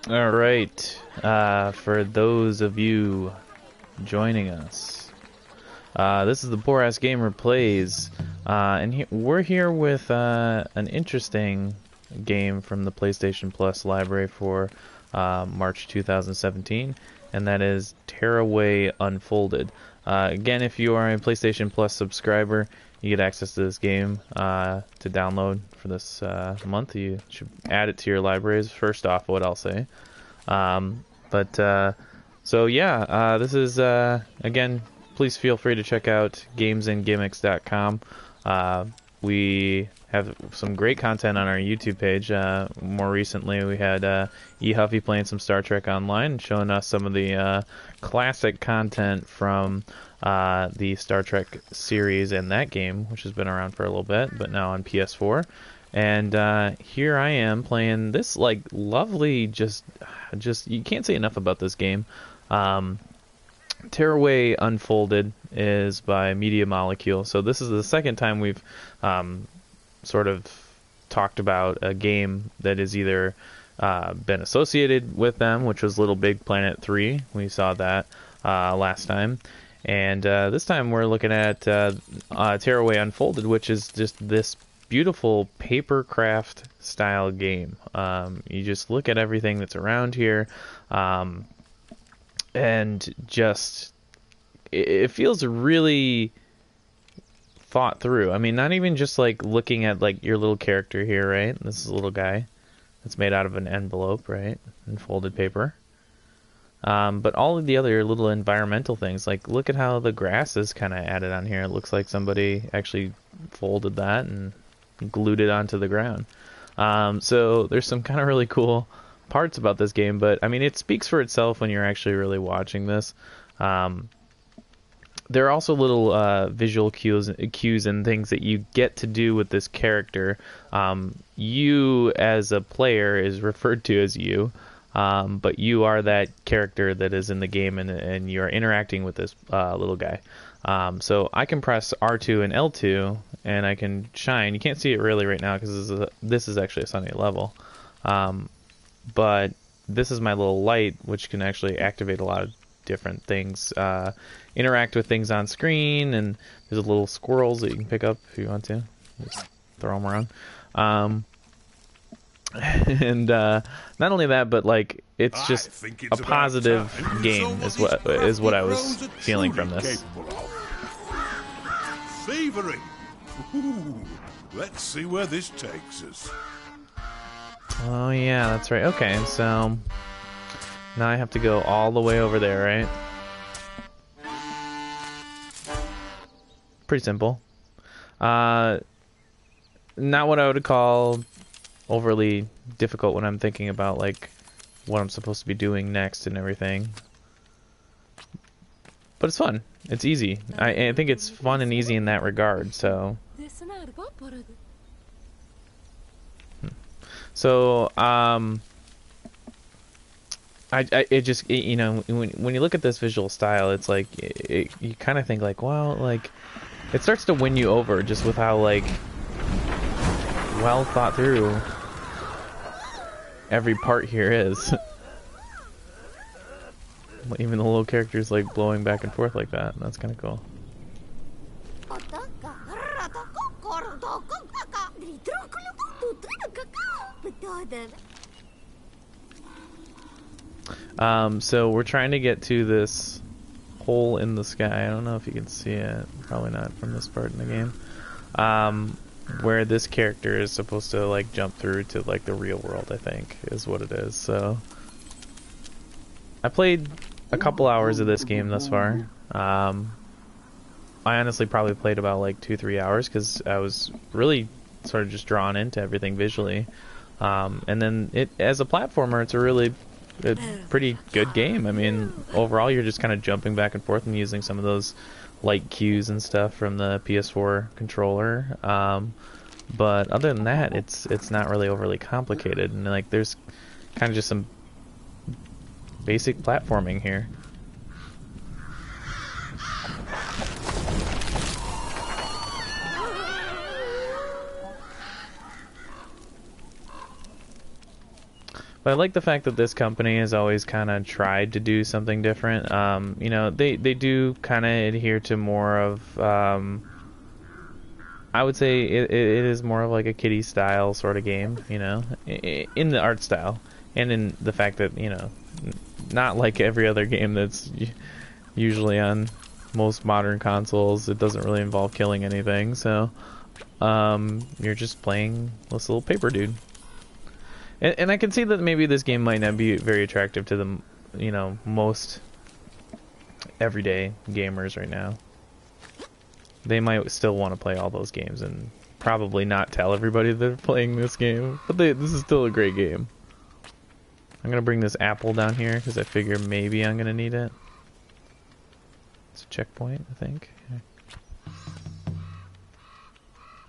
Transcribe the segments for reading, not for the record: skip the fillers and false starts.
All right. For those of you joining us, this is the Poor Ass Gamer Plays, and we're here with an interesting game from the PlayStation Plus library for March 2017, and that is Tearaway Unfolded. Again, if you are a PlayStation Plus subscriber, you get access to this game to download for this month. You should add it to your libraries, first off, what I'll say. So yeah, this is, again, please feel free to check out gamesandgimmicks.com. We have some great content on our YouTube page. More recently, we had E. Huffy playing some Star Trek Online, showing us some of the classic content from the Star Trek series and that game, which has been around for a little bit, but now on PS4. And here I am playing this like lovely, just you can't say enough about this game. Tearaway Unfolded is by Media Molecule. So this is the second time we've sort of talked about a game that is either been associated with them, which was Little Big Planet 3. We saw that last time. And this time we're looking at Tearaway Unfolded, which is just this beautiful papercraft style game. You just look at everything that's around here, and just it feels really thought through. I mean, not even just like looking at like your little character here, right? This is a little guy that's made out of an envelope, right? And folded paper. But all of the other little environmental things, like look at how the grass is kind of added on here. It looks like somebody actually folded that and glued it onto the ground. So there's some kind of really cool parts about this game, but I mean, it speaks for itself when you're actually really watching this. There are also little visual cues and things that you get to do with this character. You as a player is referred to as you, but you are that character that is in the game, and you're interacting with this little guy. So I can press R2 and L2, and I can shine. You can't see it really right now because this is actually a sunny level. But this is my little light, which can actually activate a lot of different things. Interact with things on screen, and there's little squirrels that you can pick up if you want to. Just throw them around. And not only that, but like it's just a positive game is what I was feeling from this. Savoring. Ooh, let's see where this takes us. Oh yeah, that's right. Okay, so now I have to go all the way over there, right? Pretty simple. Not what I would call overly difficult when I'm thinking about like what I'm supposed to be doing next and everything. But it's fun. It's easy. I think it's fun and easy in that regard. So it just you know, when you look at this visual style, it's like you kind of think like, well, like it starts to win you over just with how like well thought through every part here is. Even the little characters like blowing back and forth like that. That's kind of cool. So we're trying to get to this hole in the sky. I don't know if you can see it. Probably not from this part in the game. Where this character is supposed to like jump through to like the real world, I think, is what it is. So I played a couple hours of this game thus far. I honestly probably played about like 2-3 hours because I was really sort of just drawn into everything visually. And then it as a platformer, it's a pretty good game. I mean, overall, you're just kind of jumping back and forth and using some of those light cues and stuff from the PS4 controller. But other than that, it's not really overly complicated, and like there's kind of just some basic platforming here. But I like the fact that this company has always kind of tried to do something different. You know, they do kind of adhere to more of, I would say it is more of like a kiddie style sort of game, you know, in the art style and in the fact that, you know, not like every other game that's usually on most modern consoles. It doesn't really involve killing anything, so you're just playing this little paper dude. And I can see that maybe this game might not be very attractive to the, you know, most everyday gamers right now. They might still want to play all those games and probably not tell everybody they're playing this game. But this is still a great game. I'm going to bring this apple down here because I figure maybe I'm going to need it. It's a checkpoint, I think. Okay.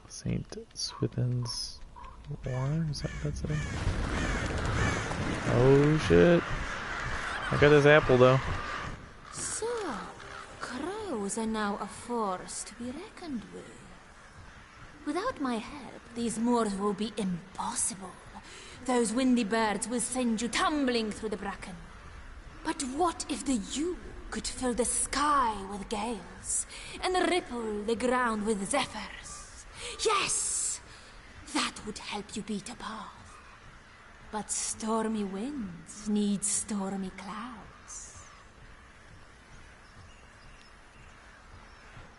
St. Swithin's War? Is that what that's it? Oh shit. I got this apple though. So, crows are now a force to be reckoned with. Without my help, these moors will be impossible. Those windy birds will send you tumbling through the bracken. But what if the yew could fill the sky with gales, and ripple the ground with zephyrs? Yes! That would help you beat a path. But stormy winds need stormy clouds.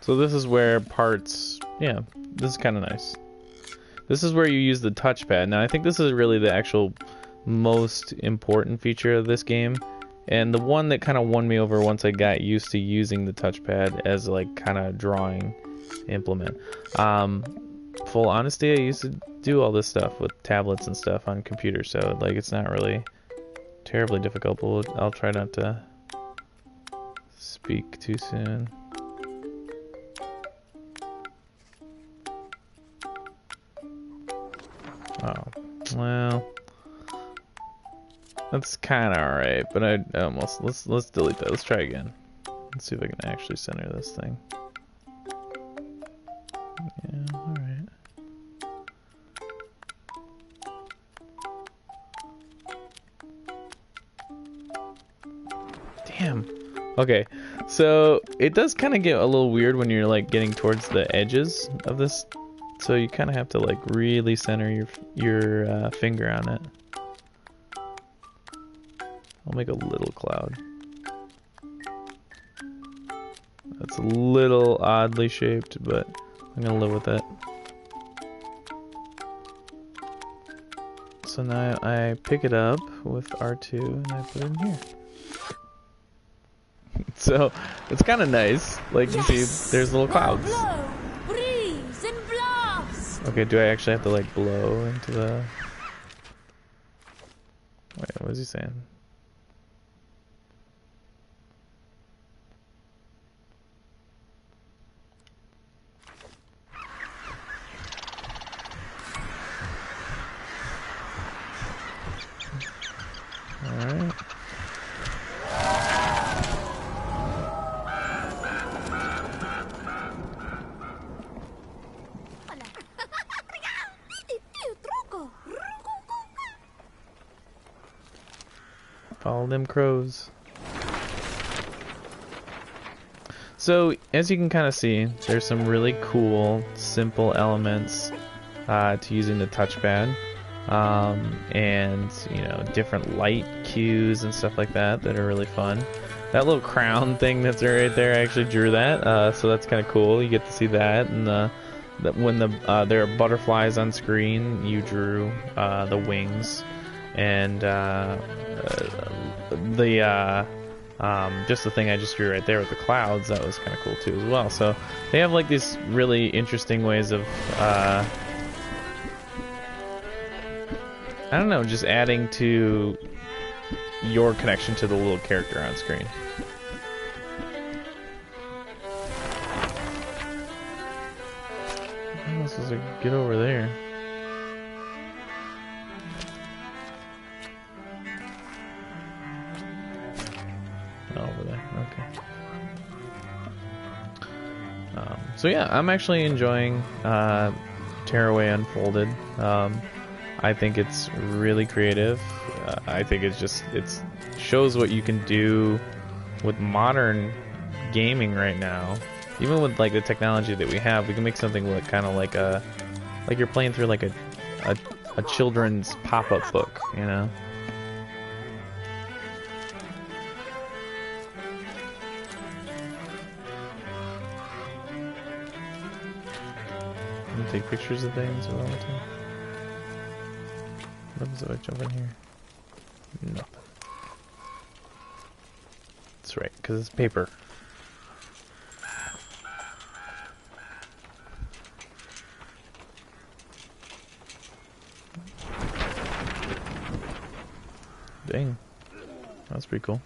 So this is where parts... Yeah, this is kind of nice. This is where you use the touchpad. Now I think this is really the actual most important feature of this game. And the one that kind of won me over once I got used to using the touchpad as like kind of drawing implement. Full honesty, I used to do all this stuff with tablets and stuff on computers, so like it's not really terribly difficult, but I'll try not to speak too soon. Oh, well, that's kind of alright, but I almost, let's delete that. Let's try again. Let's see if I can actually center this thing. Yeah, alright. Damn. Okay, so it does kind of get a little weird when you're like getting towards the edges of this, so you kind of have to like really center your finger on it. I'll make a little cloud. That's a little oddly shaped, but I'm gonna live with it. So now I pick it up with R2 and I put it in here. So it's kind of nice. Like you see, there's little clouds. Blow, breeze, and blast. Okay, do I actually have to like blow into the... Wait, what is he saying? Alright. Follow them crows. So, as you can kind of see, there's some really cool, simple elements to using the touchpad. And, you know, different light cues and stuff like that that are really fun. That little crown thing that's right there, I actually drew that, so that's kind of cool. You get to see that, and when there are butterflies on screen, you drew the wings, and just the thing I just drew right there with the clouds, that was kind of cool too as well. So they have like these really interesting ways of I don't know, just adding to your connection to the little character on screen. How else is there? Get over there. Over there, okay. So yeah, I'm actually enjoying Tearaway Unfolded. I think it's really creative. I think it shows what you can do with modern gaming right now. Even with like the technology that we have, we can make something look kind of like you're playing through like a children's pop-up book, you know? You take pictures of things all the time. What happens if I jump in here? Nothing. That's right, because it's paper. Dang. That's pretty cool.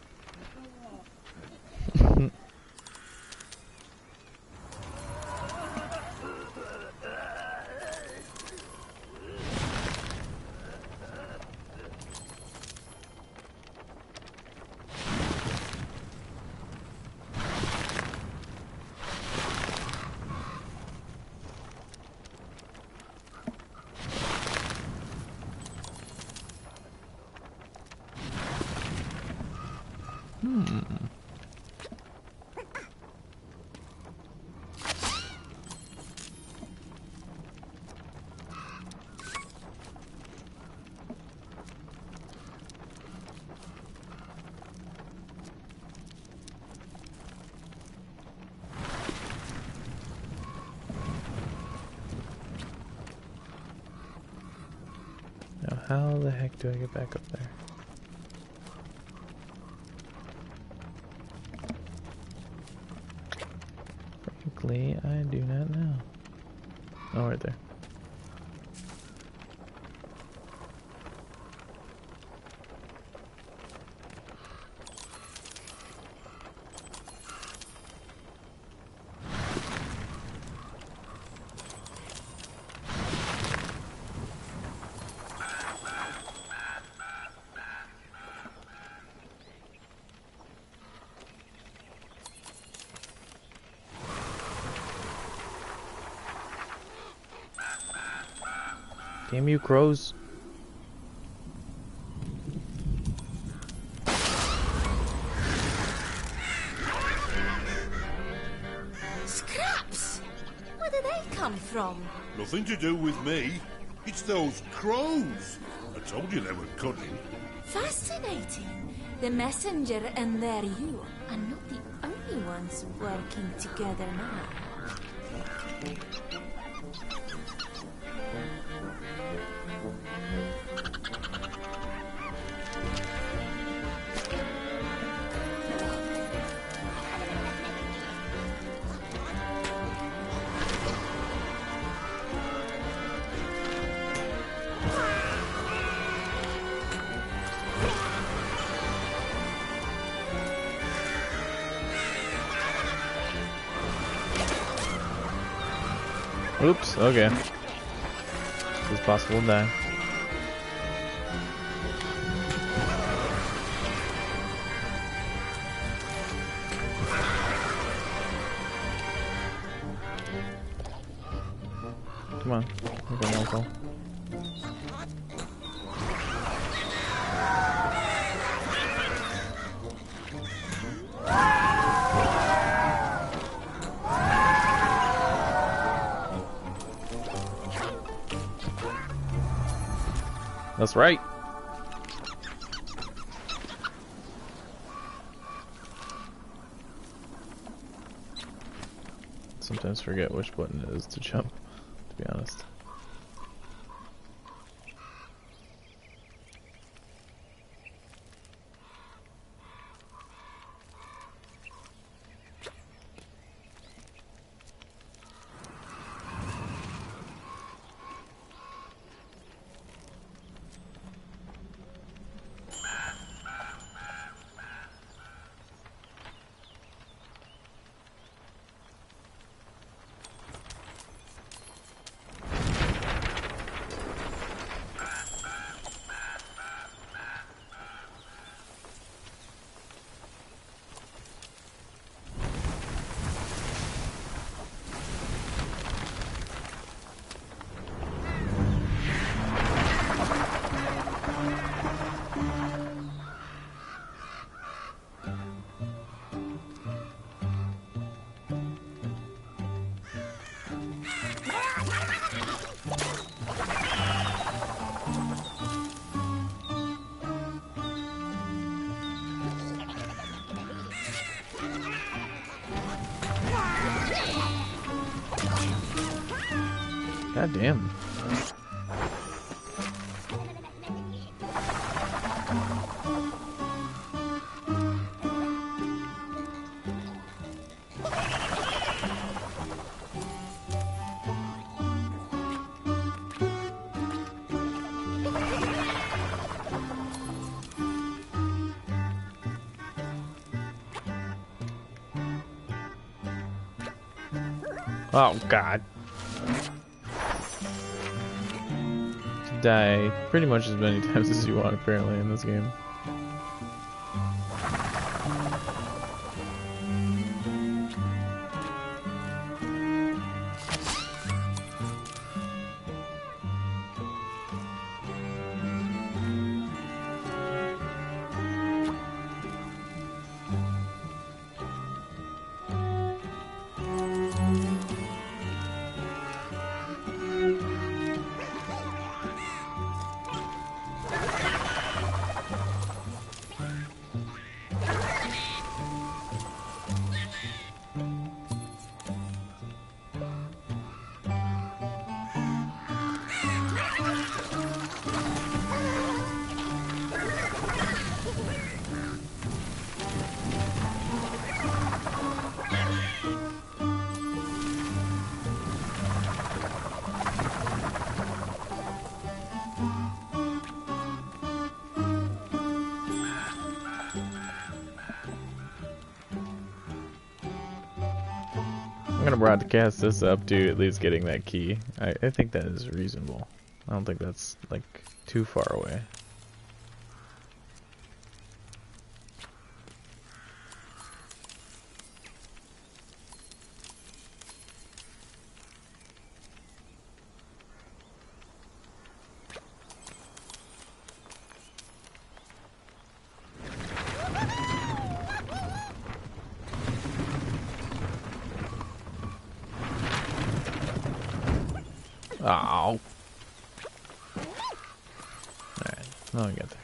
Now, how the heck do I get back up there? Frankly, I do not know. Oh, right there. Damn you, crows. Scraps! Where did they come from? Nothing to do with me. It's those crows. I told you they were cunning. Fascinating. The messenger and there you are not the only ones working together now. Oops, okay. It's possible to die. Come on, we're going local. That's right. Sometimes forget which button it is to jump, to be honest. God damn. Oh god. Die pretty much as many times as you want apparently in this game. I'm gonna broadcast this up to at least getting that key. I think that is reasonable. I don't think that's like too far away. Oh. Alright, now we get there.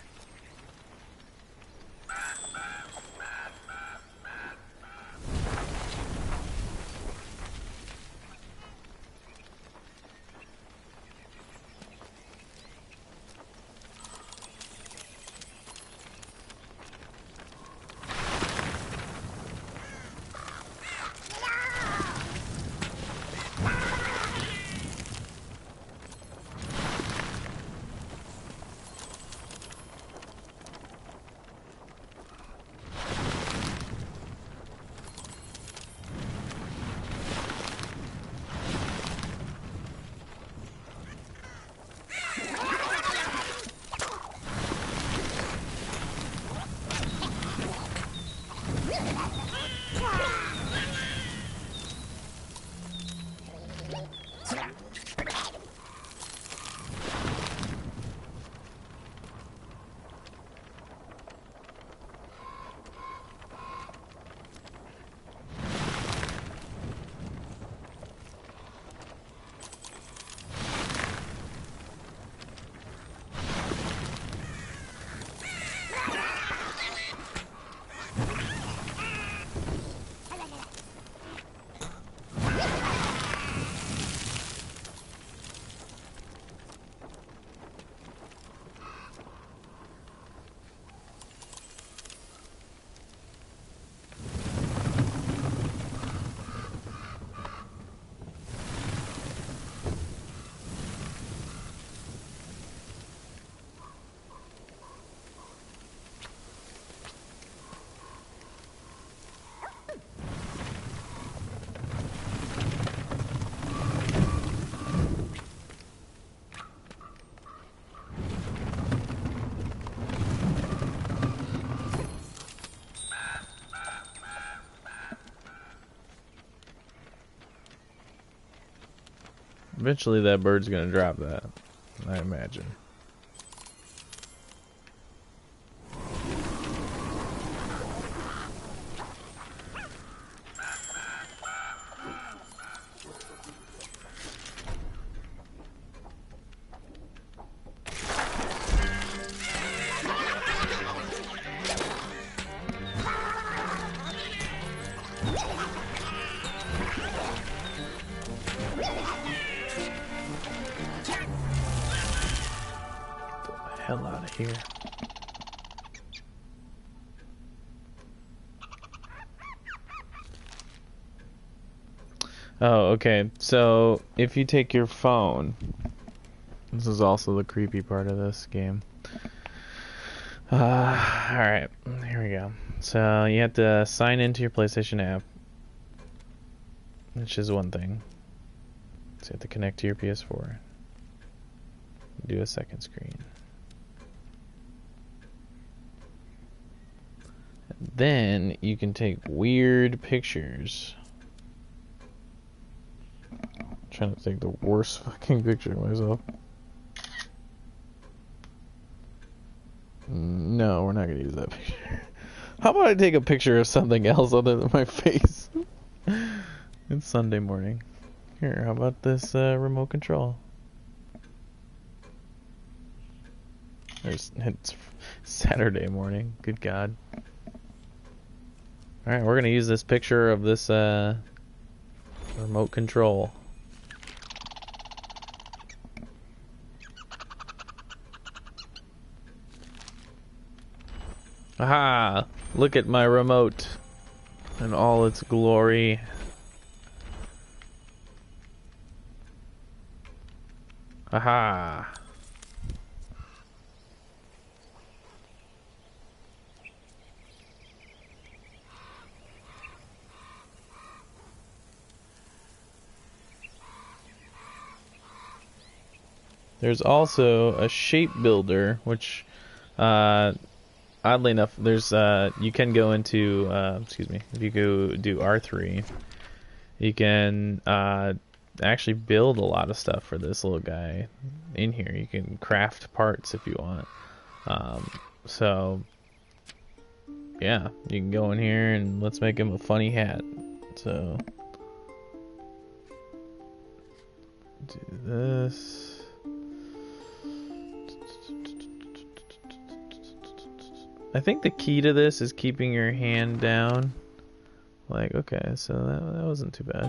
Eventually that bird's gonna drop that, I imagine. here. Oh, okay. So if you take your phone, this is also the creepy part of this game. Alright, here we go. So you have to sign into your PlayStation app, which is one thing. So you have to connect to your PS4. Do a second screen. Then you can take weird pictures. I'm trying to take the worst fucking picture of myself. No, we're not gonna use that picture. How about I take a picture of something else other than my face? It's Sunday morning. Here, how about this remote control? It's Saturday morning. Good God. Alright, we're gonna use this picture of this remote control. Aha! Look at my remote in all its glory. Aha! There's also a shape builder, which oddly enough, there's you can go into excuse me, if you go do R3, you can actually build a lot of stuff for this little guy in here. You can craft parts if you want. So yeah, you can go in here and let's make him a funny hat. So do this. I think the key to this is keeping your hand down. Like, okay, so that wasn't too bad.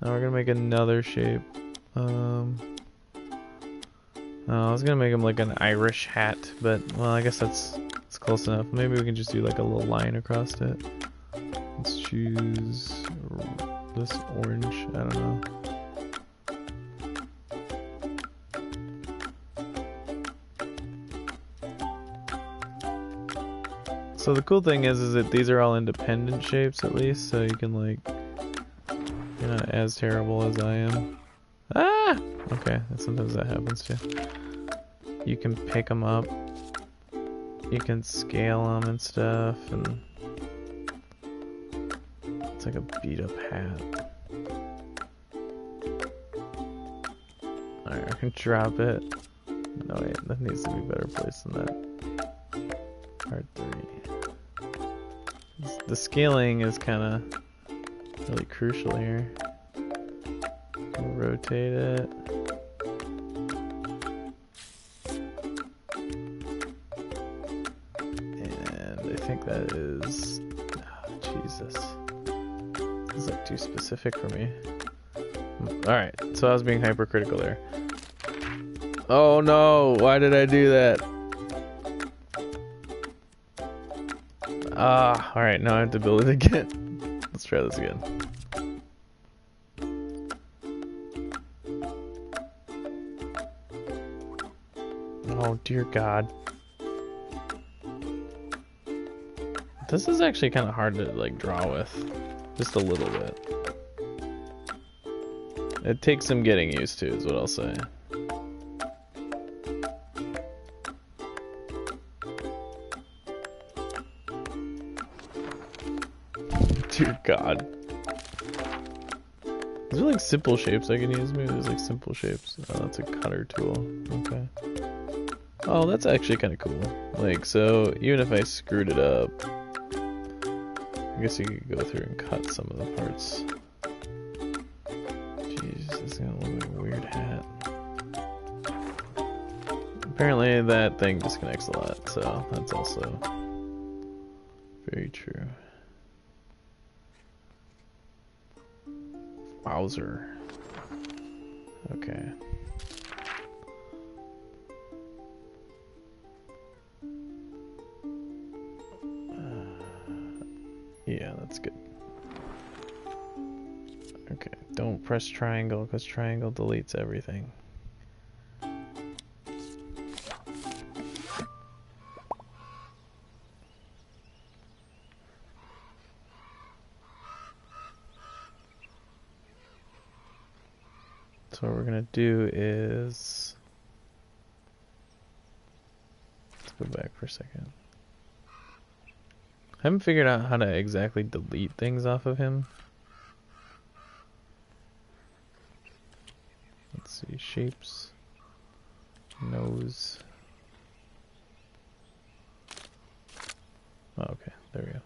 Now we're gonna make another shape. I was gonna make him like an Irish hat, but well, I guess that's close enough. Maybe we can just do like a little line across it. Let's choose this orange. I don't know. So the cool thing is that these are all independent shapes at least, so you can like, you're not as terrible as I am. Ah! Okay, sometimes that happens too. You can pick them up. You can scale them and stuff, and it's like a beat up hat. Alright, I can drop it. No wait, that needs to be a better place than that. Part 3. The scaling is kind of really crucial here. We'll rotate it. And I think that is... Oh, Jesus. This is like too specific for me. Alright, so I was being hypercritical there. Oh no! Why did I do that? Ah, alright, now I have to build it again. Let's try this again. Oh dear God. This is actually kind of hard to like draw with. Just a little bit. It takes some getting used to, is what I'll say. Dear God. Is there like simple shapes I can use? Maybe there's like simple shapes. Oh, that's a cutter tool. Okay. Oh, that's actually kind of cool. Like, so even if I screwed it up, I guess you could go through and cut some of the parts. Jeez, this is gonna look like a weird hat. Apparently that thing disconnects a lot, so that's also very true. Wowzer. Okay. That's good. Okay, don't press triangle because triangle deletes everything. So what we're gonna do is, let's go back for a second. I haven't figured out how to exactly delete things off of him. Let's see, shapes, nose. Oh, okay, there we go.